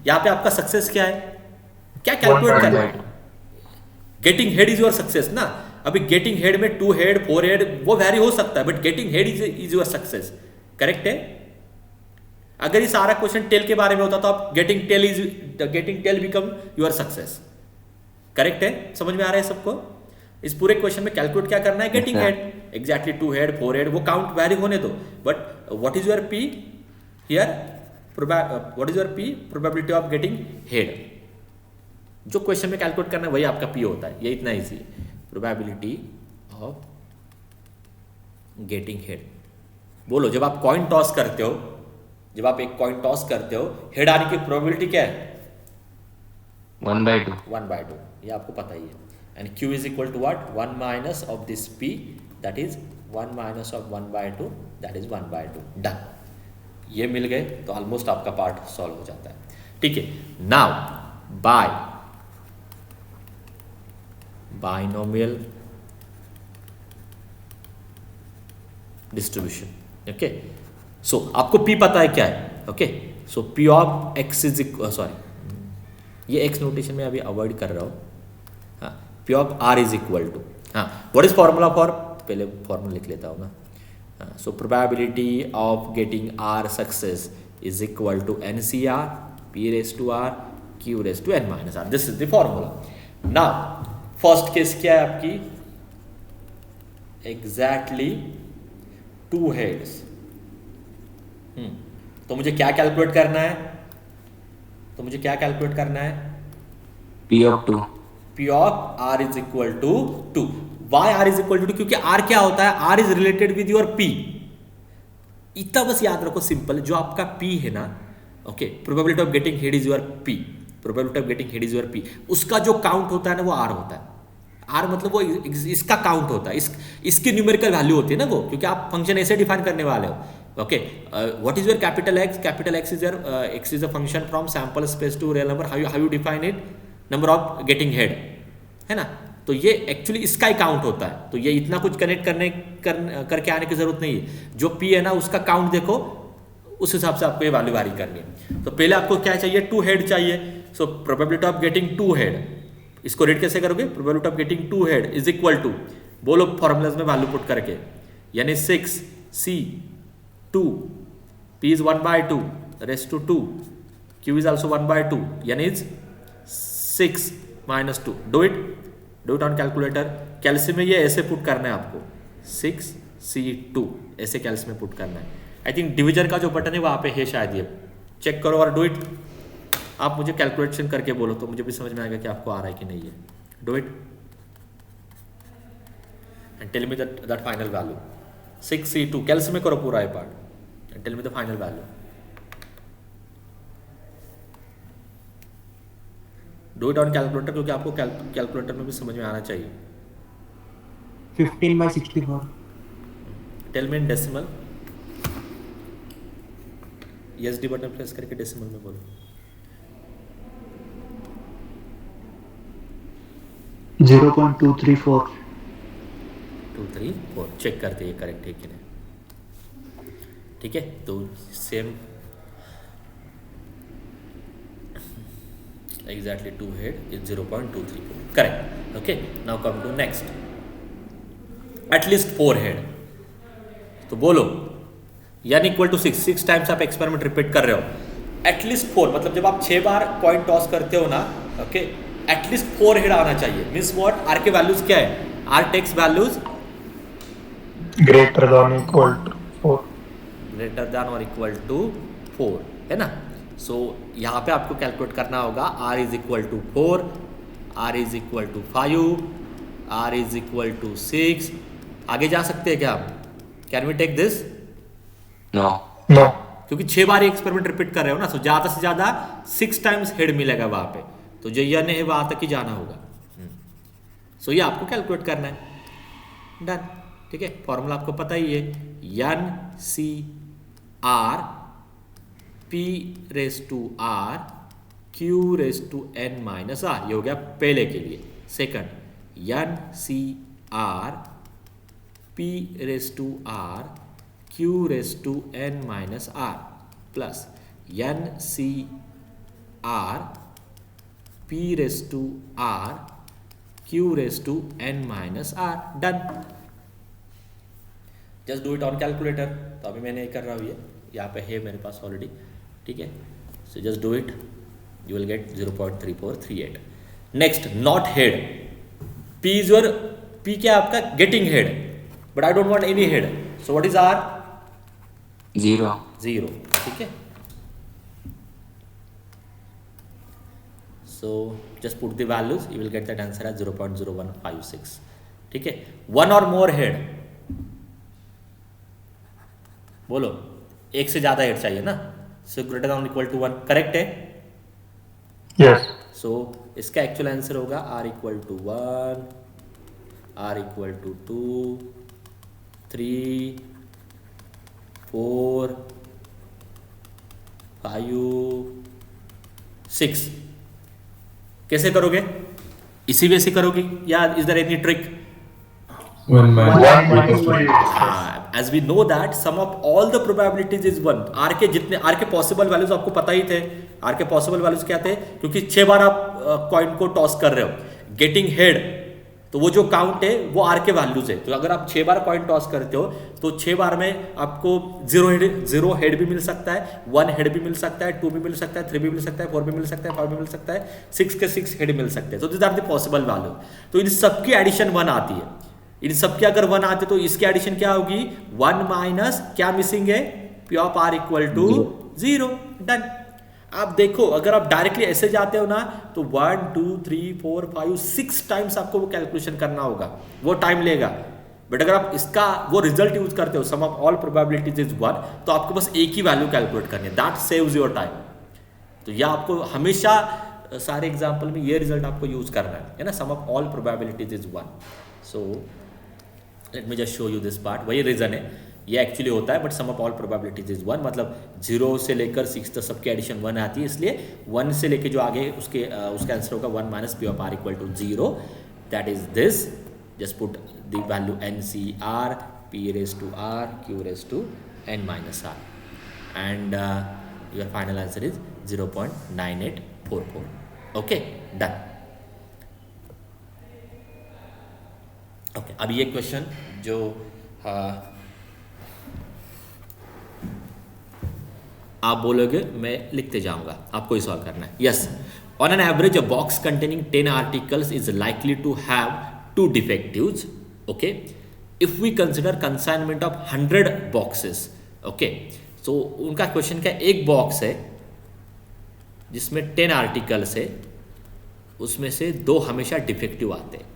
यहां पे आपका सक्सेस क्या है, क्या कैलकुलेट करना है, getting head is your success ना। अभी गेटिंग हेड में 2 हेड 4 हेड वो वैरी हो सकता है, but getting head is your success, correct है। अगर ये सारा क्वेश्चन टेल के बारे में होता तो आप getting tail become your success, correct है। समझ में आ रहा है सबको। इस पूरे क्वेश्चन में कैलकुलेट क्या करना है, getting head, exactly 2 head 4 head वो काउंट वैरी होने दो, but what is your P here, what is your P, probability of getting head. जो क्वेश्चन में कैलकुलेट करना है वही आपका पी होता है, ये इतना इजी है, प्रोबेबिलिटी ऑफ गेटिंग हेड। बोलो जब आप कॉइन टॉस करते हो, जब आप एक कॉइन टॉस करते हो, हेड आने की प्रोबेबिलिटी क्या है, 1/2, 1/2, ये आपको पता ही है। And q is equal to what, 1 minus of this p, that is 1 minus of 1/2, that is 1/2, done. ये मिल गए तो ऑलमोस्ट आपका पार्ट सॉल्व हो जाता है, ठीक है। Now binomial distribution, okay. So आपको p पता है क्या है, okay. So p of x is sorry ये x नोटेशन में अभी अवॉइड कर रहा हूँ, हाँ। p of r is equal to, हाँ, व्हाट इज फॉर्मूला फॉर, पहले फॉर्मूला लिख लेता हूँ ना। So probability of getting r success is equal to NCR p raise to r q raise to n minus r, this is the formula. Now first case क्या है आपकी, एग्जैक्टली 2 हेड्स। तो मुझे क्या कैलकुलेट करना है, P of 2, P of R is equal to 2। Why R is equal to 2, क्योंकि R क्या होता है, R is related with your P। इतना बस याद रखो, सिंपल। जो आपका P है ना, okay, probability of getting head is your P, probability of getting head is your P, उसका जो काउंट होता है ना वो R होता है। R मतलब वो इसका काउंट होता है, इसकी न्यूमेरिकल वैल्यू होती है ना वो, क्योंकि आप फंक्शन ऐसे डिफाइन करने वाले हो, okay. What is your capital X is your X is a function from sample space to real number, how you define it, number of getting head, है ना। तो ये एक्चुअली इसका ही काउंट होता है, तो ये इतना कुछ कनेक्ट करके आने की जरूरत नहीं है। जो P है ना उसका काउंट देखो, उस हिसाब से आपको ये वैल्यू वारी करनी है। तो पहले आपको क्या चाहिए, 2 हेड चाहिए। So probability of getting 2 head, इसको रेट कैसे करोगे, probability of getting 2 head is equal to, बोलो फॉर्मूलाज में वैल्यू पुट करके, यानी 6 C 2 P is 1/2 raised to 2, Q is also 1/2, यानी is 6 minus 2। Do it on calculator. Calcium में ये ऐसे पुट करना है आपको, 6C2 ऐसे कैल्सियम में पुट करना है। आई थिंक डिविजन का जो बटन है वहाँ पे है शायद, ये चेक करो और डू इट। आप मुझे कैलकुलेशन करके बोलो तो मुझे भी समझ में आएगा कि आपको आ रहा है कि नहीं है। Do it and tell me that final value. 6C2 कैल्सियम में करो पूरा ये part and tell me the final value. Do it on calculator, क्योंकि आपको कैलकुलेटर में भी समझ में आना चाहिए। 15/64। Tell me in decimal. ESD button press करके डेसिमल में बोलो। 0.234. 2 3 4 चेक करते हैं करेक्ट है कि नहीं। ठीक है, तो same exactly 2 head is 0.234 correct। okay, now come to next at least 4 head। तो बोलो यानी इक्वल टू 6 टाइम्स आप एक्सपेरिमेंट रिपीट कर रहे हो। एटलीस्ट 4 मतलब जब आप 6 बार कॉइन टॉस करते हो ना, ओके, एटलीस्ट 4 हेड आना चाहिए। मीन्स व्हाट, आर के वैल्यूज क्या है, r takes values greater than equal to 4. Greater than और इक्वल टू 4 है ना। सो यहाँ पे आपको कैलकुलेट करना होगा r is equal to 4, r is equal to 5, r is equal to 6। आगे जा सकते हैं क्या आप, can we take this? No. No. क्योंकि 6 बार एक्सपेरिमेंट रिपीट कर रहे हो ना, तो ज़्यादा से ज़्यादा 6 टाइम्स हेड मिलेगा वहाँ पे, तो जो यन है वहाँ तक ही जाना होगा। सो ये आपको कैलकुलेट करना है, डन। ठीक है, फॉर्मूला आपको पता ही है, n C r p raise to r q raise to n minus r. ये हो गया पहले के लिए। Second, n C r p raise to r q raise to n minus r plus n C r p raise to r q raise to n minus r. Done. Just do it on calculator. तो अभी मैंने कर रहा हूँ, ये यहाँ पे है मेरे पास ऑलरेडी। ठीक है, so just do it, you will get 0.3438। Next, not head. P is your, p क्या आपका getting head, but I don't want any head, so what is r? 0. 0। ठीक है, so just put the values, you will get that answer as 0.0156। ठीक है, वन और मोर हेड, बोलो एक से ज्यादा हेड चाहिए ना, so greater than equal to 1, correct है? Yes. सो इसका एक्चुअल आंसर होगा r equal to 1, r equal to 2, 3, 4, 5, 6। कैसे करोगे? इसी वे से करोगे या is there any trick? One man. One minus y. As we know that sum of all the probabilities is 1। r के जितने r के पॉसिबल वैल्यूज आपको पता ही थे। r के पॉसिबल वैल्यूज क्या थे? क्योंकि 6 बार आप कॉइन को टॉस कर रहे हो, गेटिंग हेड, तो वो जो काउंट है वो r के वैल्यूज है। तो अगर आप 6 बार कॉइन टॉस करते हो तो 6 बार में आपको 0 हेड भी मिल सकता है, 1 हेड भी मिल सकता है, 2 भी मिल सकता है, 3 भी मिल सकता है, 4 भी मिल सकता है, 5 भी मिल सकता है, 6 के 6 हेड मिल सकते हैं। तो this are the possible value. तो इन सबकी एडिशन 1 आती है। इन सब की अगर 1 आते तो इसकी एडिशन क्या होगी? 1 माइनस क्या मिसिंग है? P of r equal to 0। Done. आप देखो, अगर आप डायरेक्टली ऐसे जाते हो ना तो 1 2 3 4 5 6 टाइम्स आपको वो कैलकुलेशन करना होगा, वो टाइम लेगा। बट अगर आप इसका वो रिजल्ट यूज करते हो, सम ऑफ ऑल प्रोबेबिलिटीज इज 1, तो आपको बस एक ही वैल्यू कैलकुलेट करनी है, दैट सेव्स योर टाइम। तो यह आपको हमेशा सारे एग्जाम्पल में ये रिजल्ट आपको यूज करना है ना, sum of all probabilities is 1। So let me just show you this part. वही रीजन है, ये एक्चुअली होता है, but sum of all probabilities is 1, मतलब 0 से लेकर 6 तक सबकी एडिशन 1 आती है, इसलिए 1 से लेकर जो आगे उसके उसका आंसर होगा 1 minus p of r equal to 0। That is this. Just put the value n C r p raise to r q raise to n minus r and your final answer is 0.9844। Okay, done. Okay, अब ये क्वेश्चन जो आप बोलोगे मैं लिखते जाऊंगा, आपको ही सॉल्व करना है। Yes, on an average a box containing 10 articles is likely to have 2 defectives. Okay, if we consider consignment of 100 boxes. Okay, so उनका क्वेश्चन क्या, एक बॉक्स है जिसमें 10 आर्टिकल्स है, उसमें से 2 हमेशा डिफेक्टिव आते हैं।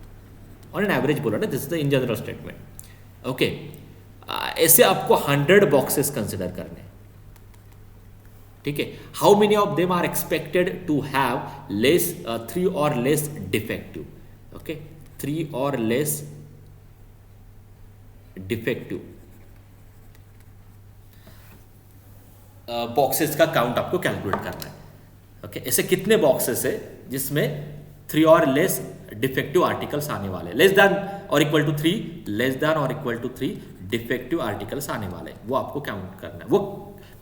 ऑन एन एवरेज बोला ना, this is the in general statement. Okay, ऐसे आपको 100 बॉक्सेस कंसिडर करने, ठीक है। How many of them are expected to have less 3 और लेस डिफेक्टिव? ओके, 3 और लेस डिफेक्टिव बॉक्सेस का काउंट आपको कैलकुलेट करना है। ओके, ऐसे कितने बॉक्सेस है जिसमें 3 और लेस डिफेक्टिव आर्टिकल्स आने वाले, लेस देन और इक्वल टू 3, लेस देन और इक्वल टू 3 डिफेक्टिव आर्टिकल्स आने वाले, वो आपको काउंट करना है, वो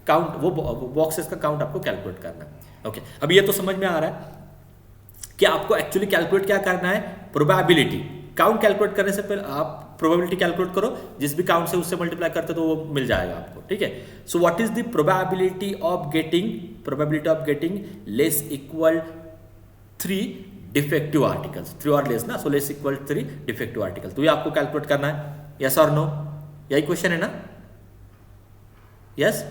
काउंट, वो बॉक्सेस का काउंट आपको कैलकुलेट करना है। ओके, अब ये तो समझ में आ रहा है कि आपको एक्चुअली कैलकुलेट क्या करना है, प्रोबेबिलिटी। काउंट कैलकुलेट करने से पहले आप प्रोबेबिलिटी कैलकुलेट करो, जिस भी काउंट से उससे मल्टीप्लाई करते तो वो मिल जाएगा आपको, ठीक है। So what is the probability of getting less equal 3 defective articles, 3 और लेस ना, so less equal 3 defective article, तो ये आपको कैलकुलेट करना है, यस और नो, यही क्वेश्चन है ना, यस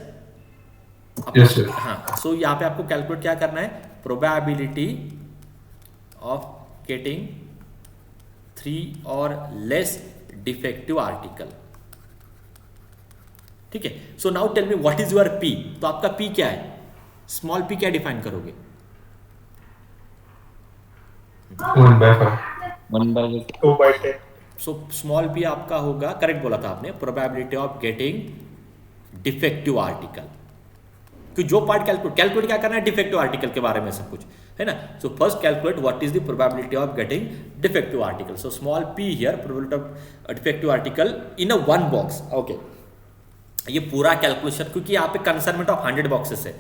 Yes, sir. हाँ, सो यहाँ पे आपको कैलकुलेट क्या करना है, प्रोबेबिलिटी ऑफ गेटिंग 3 और लेस डिफेक्टिव आर्टिकल, ठीक है। So now tell me what is your P, तो आपका पी क्या है, स्मॉल पी क्या डिफाइन करोगे, 1 by 5. 1 by 2 by 10. So small P आपका होगा, करेक्ट बोला था आपने, probability of getting defective article, कि जो पार्ट कैलकुलेट क्या करना है, डिफेक्टिव आर्टिकल के बारे में सब कुछ है ना। So first calculate what is the probability of getting defective article, so small P here, probability of defective article in a 1 box. Okay, ये पूरा कैलकुलेशन, क्योंकि यहाँ पे कंसर्नमेंट ऑफ 100 बॉक्सेस है,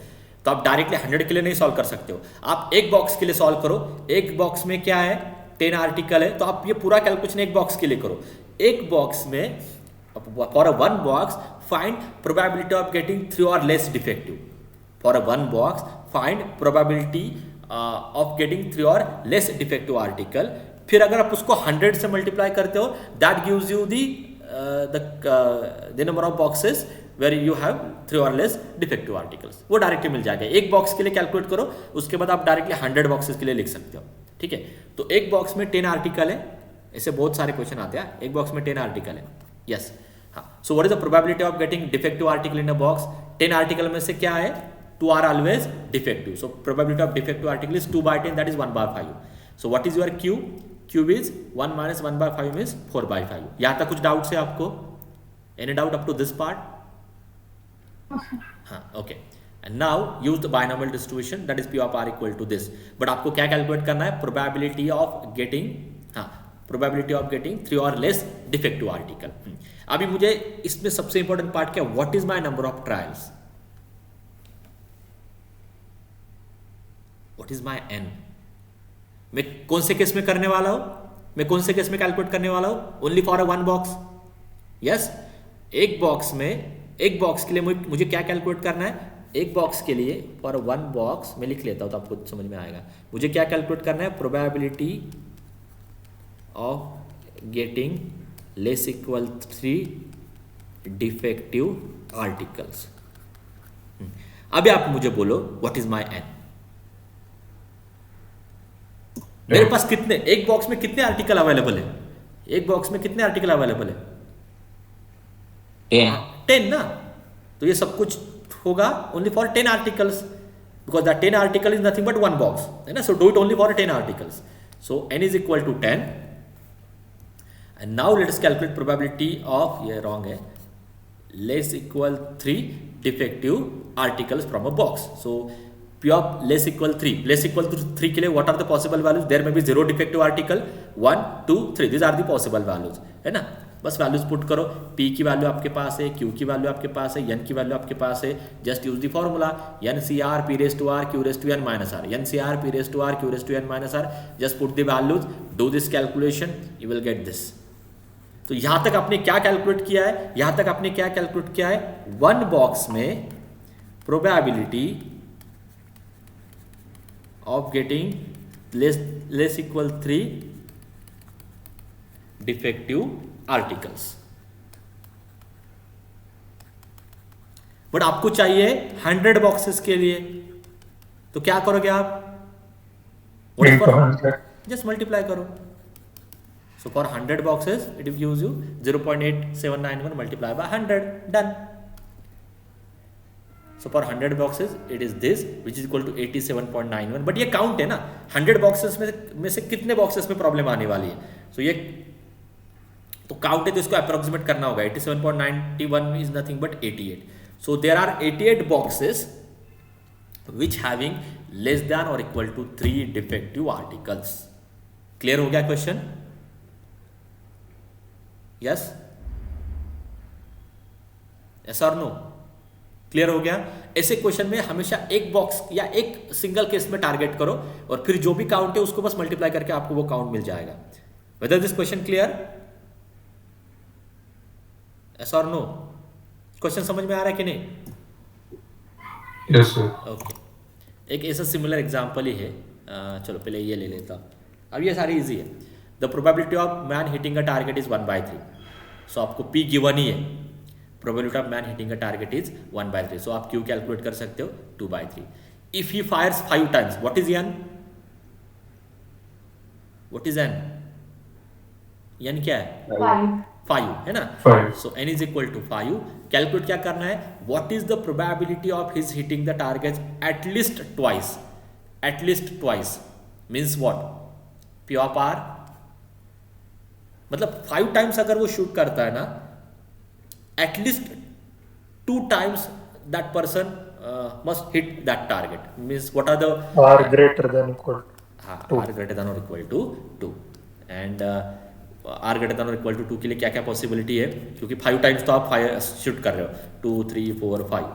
तो आप डायरेक्टली 100 के लिए नहीं सॉल्व कर सकते हो, आप एक बॉक्स के लिए सॉल्व करो, एक बॉक्स में क्या है 10 आर्टिकल है, तो आप ये पूरा कैलकुलेशन एक बॉक्स के लिए करो, एक बॉक्स में for a 1 box find probability of getting 3 और less defective, for a 1 box find probability of getting 3 और लेस डिफेक्टिव आर्टिकल, फिर अगर आप उसको 100 से मल्टीप्लाई करते हो, that gives you the number of boxes where you have 3 और लेस डिफेक्टिव आर्टिकल्स, वो डायरेक्टली मिल जाएगा। एक बॉक्स के लिए कैलकुलेट करो, उसके बाद आप डायरेक्टली 100 बॉक्सेस के लिए लिख सकते हो, ठीक है। तो एक बॉक्स में 10 आर्टिकल है, ऐसे बहुत सारे क्वेश्चन आते हैं, एक बॉक्स में 10 आर्टिकल है, यस हाँ। सो what is the probability of getting defective article in a box, 10 article में से क्या है, 2 are always defective, so probability of defective article is 2 by 10, that is 1 by 5. So what is your q, q is 1 minus 1 by 5 is 4 by 5. यहाँ तक कुछ डाउट्स है आपको, any doubt up to this part? हाँ, okay. And now use the binomial distribution, that is p of r equal to this, but आपको क्या कैलकुलेट करना है, probability of getting, हाँ, probability of getting 3 or less defective article. अभी मुझे इसमें सबसे इंपॉर्टेंट पार्ट क्या, what is my number of trials, what is my N, मैं कौन से केस में करने वाला हूं, मैं कौन से केस में कैलकुलेट करने वाला हूं, only for a 1 box, yes. एक बॉक्स में, एक बॉक्स के लिए मुझे क्या कैलकुलेट करना है, एक बॉक्स के लिए फॉर अ 1 बॉक्स, मैं लिख लेता हूं तो आपको समझ में आएगा, मुझे क्या कैलकुलेट करना है, probability of getting less equal 3 defective articles. अभी आप मुझे बोलो व्हाट इज माई एन, मेरे पास कितने, एक बॉक्स में कितने आर्टिकल अवेलेबल है, एक बॉक्स में कितने आर्टिकल अवेलेबल है, 10 ना, तो ये सब कुछ होगा only for 10 articles, because the 10 article is nothing but 1 box, है ना, so do it only for 10 articles, so n is equal to 10, and now let us calculate probability of, ये रॉन्ग है, less equal 3 defective articles from a box, so P of less equal 3, less equal to 3 के लिए what are the possible values, there may be 0 defective article, 1 2 3, these are the possible values, है ना, बस वैल्यूज पुट करो, P की वैल्यू आपके पास है, Q की वैल्यू आपके पास है, N की वैल्यू आपके पास है, just use the formula NCR P raised to R Q raised to N minus R, NCR P raised to R Q raised to N minus R, just put the values, do this calculation, you will get this। तो यहां तक आपने क्या कैलकुलेट किया है, यहां तक आपने क्या कैलकुलेट किया है, 1 बॉक्स में probability of getting less equal 3 defective articles, but आपको चाहिए 100 बॉक्सेस के लिए, तो क्या करोगे आप, जस्ट मल्टीप्लाई करो, so for 100 boxes it gives you 0.8791 multiply by 100, done. So for 100 boxes it is this which is equal to 87.91, but ये काउंट है ना, 100 बॉक्सेस में से कितने बॉक्सेस में प्रॉब्लम आने वाली है, सो ये तो काउंट है, तो इसको अप्रोक्सीमेट करना होगा, 87.91 is nothing but 88, so there are 88 boxes which having less than or equal to 3 defective articles, clear हो गया क्वेश्चन? यस यस और नो? क्लियर हो गया? ऐसे क्वेश्चन में हमेशा एक बॉक्स या एक सिंगल केस में टारगेट करो और फिर जो भी काउंट है उसको बस मल्टीप्लाई करके आपको वो काउंट मिल जाएगा. Whether this question clear? Yes और नो? क्वेश्चन समझ में आ रहा है कि नहीं? Yes, sir. ओके. एक ऐसा सिमिलर एग्जांपल ही है. चलो पहले ये ले लेता. अब ये सारी इजी है. The probability of man hitting a target is 1/3. So आपको P गिवन ही है. Probability of man hitting a target is 1/3. So आप Q कैलकुलेट कर सकते हो 2/3. If he fires 5 times, what is N? What is N? N क्या है? 5. 5 है ना? 5. So N is equal to 5. Calculate क्या करना है? What is the probability of his hitting the target at least twice. At least twice means what? P of R मतलब 5 टाइम्स अगर वो शूट करता है ना, at least 2 times that person must hit that target. Means what are the R greater than equal हाँ Two. R ग्रेटर देन और equal to 2. And R greater than और इक्वल टू 2 के लिए क्या क्या पॉसिबिलिटी है? क्योंकि 5 टाइम्स तो आप फायर शूट कर रहे हो. 2 3 4 5.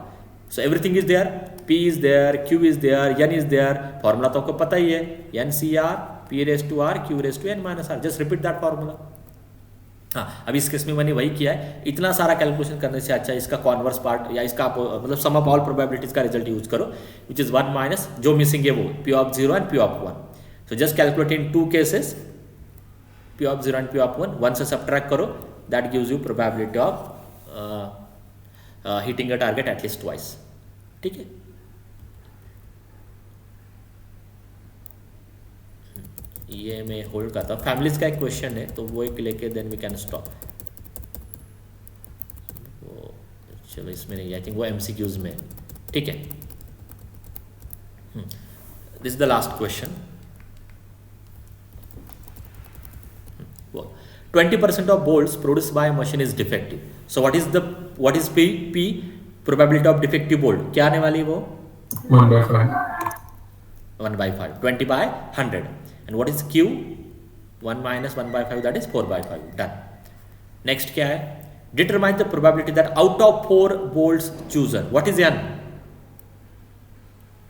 So everything is there. P is there, Q is there, N is there. Formula तो आपको पता ही है. NCR P raise to R Q raise to N minus R. Just repeat that formula. हाँ, अभी इस केस में मैंने वही किया है. इतना सारा कैलकुलेशन करने से अच्छा इसका कॉन्वर्स पार्ट या इसका मतलब सम ऑफ ऑल प्रोबेबिलिटीज का रिजल्ट यूज करो, विच इज 1 माइनस जो मिसिंग है वो P of 0 and P of 1. So just calculate in 2 cases P of 0 and P of 1. 1 से सब्ट्रैक्ट करो, that gives you probability of hitting a target at least twice. ठीक है. ये मैं होल्ड करता हूँ. फैमिलीज का एक क्वेश्चन है तो वो एक लेके देन वी कैन स्टॉप. चलो इसमें नहीं, आई थिंक वो MCQs में. ठीक है. This is the last question. 20% of bolts produced by a machine is defective. So what is P probability of defective bolt? क्या आने वाली वो? 1/5. 1/5. 20/100. And what is Q? 1 minus 1/5, that is 4/5. Done. Next क्या है? Determine the probability that out of 4 bolts chosen. What is N?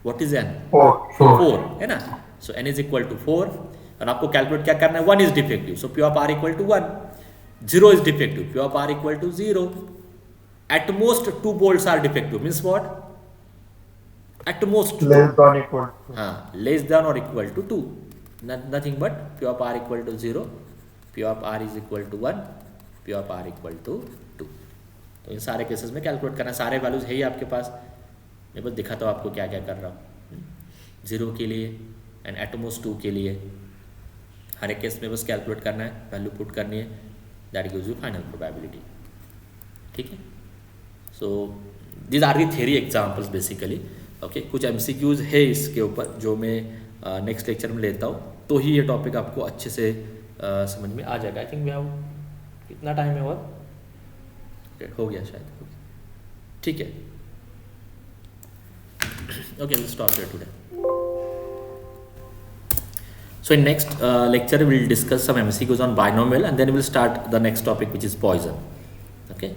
What is N? 4. 4 है ना? So N is equal to 4. और आपको कैलकुलेट क्या करना है? 1 is defective, so P of R equal to 1. 0 is defective, P of R equal to 0. At most 2 bolts are defective means what? At most Less than equal to. हाँ, लेस देन और equal to 2. Nothing but P of R equal to 0, P of R is equal to 1, P of R equal to 2. तो इन सारे केसेस में कैलकुलेट करना. सारे वैल्यूज है ही आपके पास. मैं बस दिखाता हूँ आपको क्या क्या कर रहा हूँ. 0 के लिए एंड एटमोस्ट 2 के लिए हर एक केस में बस कैलकुलेट करना है, वैल्यू पुट करनी है, that gives you final probability. ठीक है. So these are the theory examples basically. Okay, कुछ MCQs है इसके ऊपर जो मैं नेक्स्ट लेक्चर में लेता हूँ, तो ही ये टॉपिक आपको अच्छे से समझ में आ जाएगा. आई थिंक वी हैव कितना टाइम है और हो गया शायद. ठीक है. Okay, will stop here today. So in next lecture we will discuss some MCQs on binomial and then we will start the next topic which is Poisson. Okay.